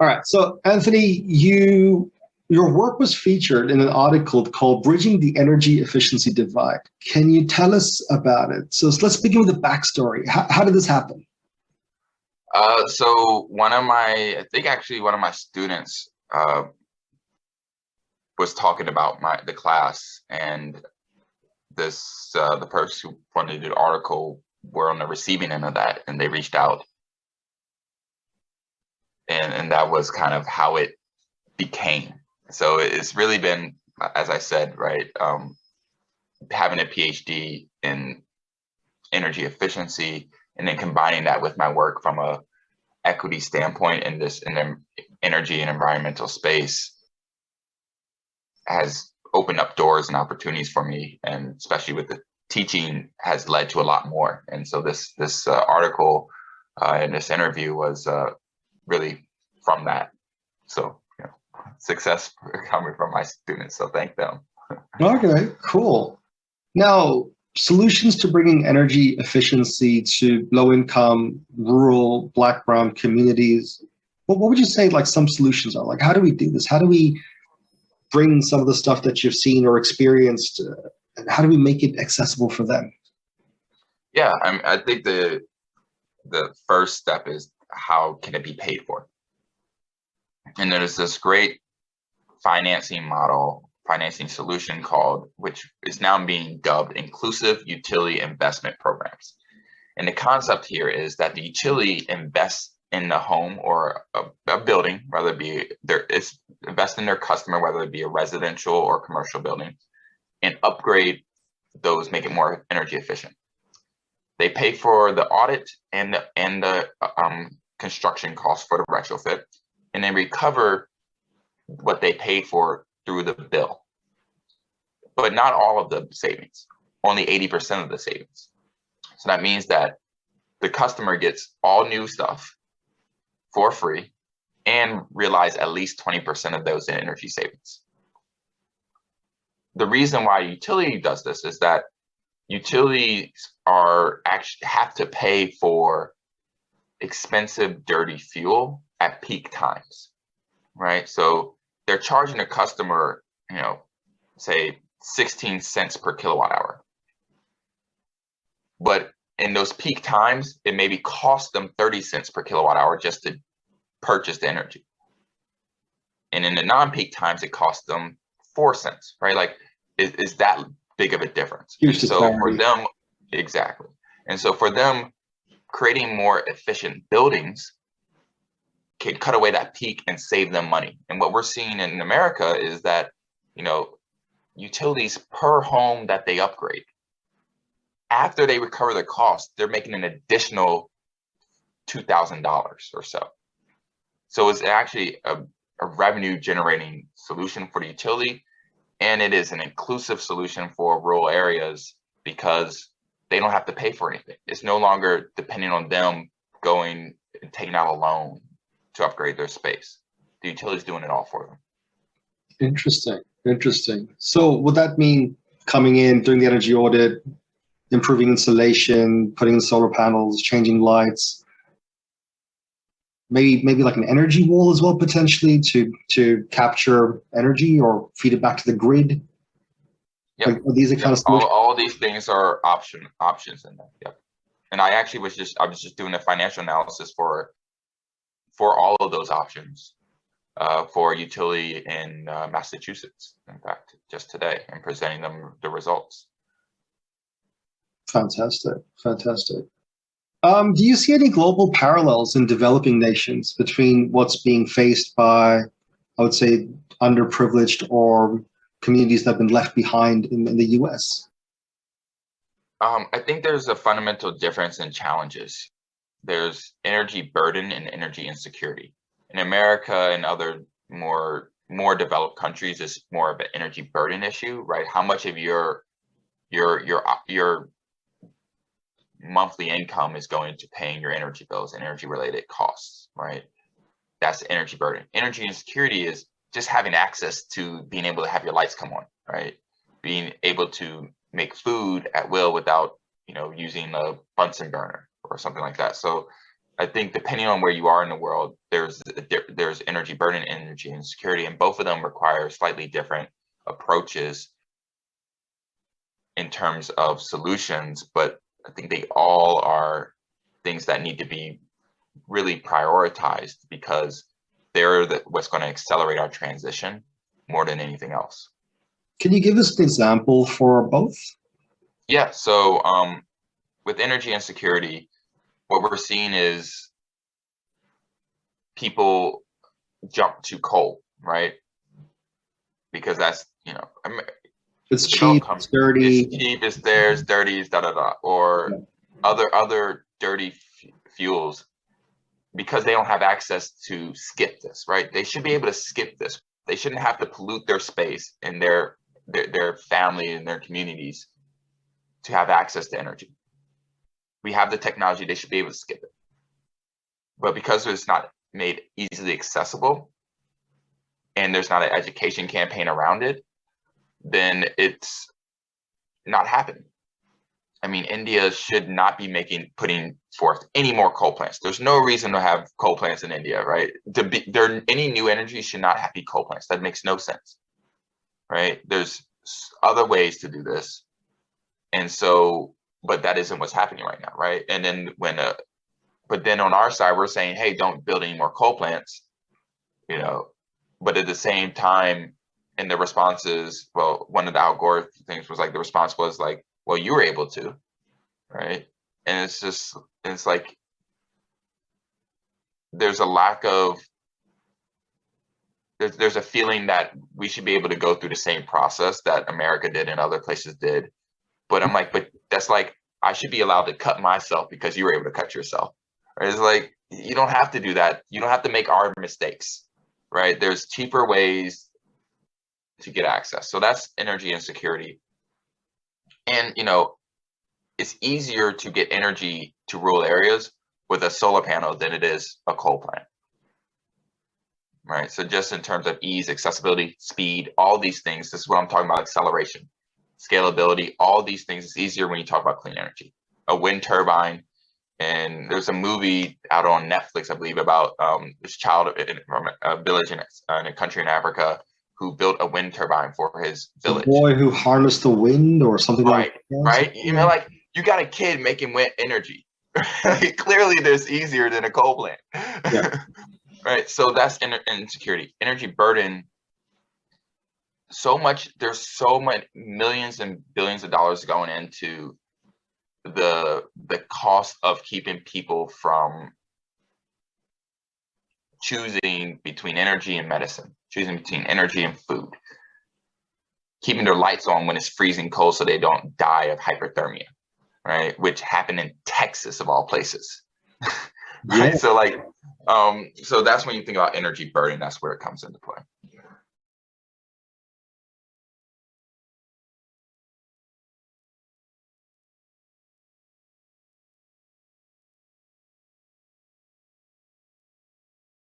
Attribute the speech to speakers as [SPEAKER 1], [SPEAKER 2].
[SPEAKER 1] All right. So, Anthony, your work was featured in an article called "Bridging the Energy Efficiency Divide." Can you tell us about it? So, let's begin with the backstory. How did this happen?
[SPEAKER 2] So I think actually one of my students was talking about the class, and the person who funded the article were on the receiving end of that, and they reached out, and that was kind of how it became. So it's really been, as I said, right, having a PhD in energy efficiency, and then combining that with my work from a equity standpoint in the energy and environmental space has opened up doors and opportunities for me, and especially with the teaching has led to a lot more. And so this article and this interview was really from that. So success coming from my students, so thank them.
[SPEAKER 1] Okay, cool. Now, solutions to bringing energy efficiency to low-income, rural, Black, brown communities. What would you say like some solutions are? Like, how do we do this? How do we bring some of the stuff that you've seen or experienced, and how do we make it accessible for them?
[SPEAKER 2] Yeah, I think the first step is, how can it be paid for? And there's this great financing solution which is now being dubbed inclusive utility investment programs. And the concept here is that the utility invests in the home or a building, whether it be invest in their customer, whether it be a residential or commercial building, and upgrade those, make it more energy efficient. They pay for the audit and the construction costs for the retrofit, and they recover what they pay for through the bill. But not all of the savings, only 80% of the savings. So that means that the customer gets all new stuff for free and realize at least 20% of those in energy savings. The reason why utility does this is that utilities have to pay for expensive, dirty fuel at peak times, right? So they're charging a customer, say 16 cents per kilowatt hour. But in those peak times, it maybe cost them 30 cents per kilowatt hour just to purchase the energy. And in the non-peak times, it costs them 4 cents, right? Like, is that big of a difference? So for them, exactly. And so for them, creating more efficient buildings can cut away that peak and save them money. And what we're seeing in America is that, utilities per home that they upgrade, after they recover the cost, they're making an additional $2,000 or so. So it's actually a revenue generating solution for the utility, and it is an inclusive solution for rural areas because they don't have to pay for anything. It's no longer depending on them going and taking out a loan to upgrade their space. The utility's doing it all for them.
[SPEAKER 1] Interesting. So would that mean coming in, doing the energy audit, improving insulation, putting in solar panels, changing lights, maybe like an energy wall as well, potentially to capture energy or feed it back to the grid?
[SPEAKER 2] Yep.
[SPEAKER 1] Like, these are kind of
[SPEAKER 2] all these things are options in there. Yep. And I actually was just doing a financial analysis for all of those options for utility in Massachusetts, in fact, just today, and presenting them the results.
[SPEAKER 1] Fantastic. Do you see any global parallels in developing nations between what's being faced by, I would say, underprivileged or communities that have been left behind in the US?
[SPEAKER 2] I think there's a fundamental difference in challenges. There's energy burden and energy insecurity. In America and other more developed countries, it's more of an energy burden issue, right? How much of your monthly income is going to paying your energy bills and energy related costs, right? That's the energy burden. Energy insecurity is just having access to being able to have your lights come on, right? Being able to make food at will without, using a Bunsen burner or something like that. So I think depending on where you are in the world, there's energy burden and energy insecurity, and both of them require slightly different approaches in terms of solutions. But I think they all are things that need to be really prioritized because they're what's going to accelerate our transition more than anything else.
[SPEAKER 1] Can you give us an example for both?
[SPEAKER 2] Yeah. So with energy insecurity, what we're seeing is people jump to coal, right? Because that's,
[SPEAKER 1] it's cheap, it's dirty.
[SPEAKER 2] It's cheap, it's there, it's dirty, it's da-da-da. Or other dirty fuels, because they don't have access to skip this, right? They should be able to skip this. They shouldn't have to pollute their space and their family and their communities to have access to energy. We have the technology, they should be able to skip it. But because it's not made easily accessible and there's not an education campaign around it, then it's not happening. I mean, India should not be putting forth any more coal plants. There's no reason to have coal plants in India, right? Any new energy should not be coal plants. That makes no sense, right? There's other ways to do this. And so, but that isn't what's happening right now, right? And then but then on our side, we're saying, hey, don't build any more coal plants, but at the same time, and the response is, well, one of the Al Gore things was like, the response was like, well, you were able to, right? And it's like, there's a lack of, there's a feeling that we should be able to go through the same process that America did and other places did. But I'm like, but that's like, I should be allowed to cut myself because you were able to cut yourself. Right? It's like, you don't have to do that. You don't have to make our mistakes, right? There's cheaper ways to get access. So that's energy insecurity. And, it's easier to get energy to rural areas with a solar panel than it is a coal plant, right? So just in terms of ease, accessibility, speed, all these things, this is what I'm talking about, acceleration, scalability, all these things is easier when you talk about clean energy. A wind turbine, and there's a movie out on Netflix, I believe, about this child from a village in a country in Africa who built a wind turbine for his village.
[SPEAKER 1] The boy who harnessed the wind or something like that.
[SPEAKER 2] Right. Like you got a kid making wind energy. Clearly, there's easier than a coal plant. Yeah. Right. So that's insecurity, energy burden. There's so much millions and billions of dollars going into the cost of keeping people from choosing between energy and medicine, choosing between energy and food, keeping their lights on when it's freezing cold so they don't die of hypothermia, right? Which happened in Texas of all places. Right. Yeah. So so that's when you think about energy burden, that's where it comes into play.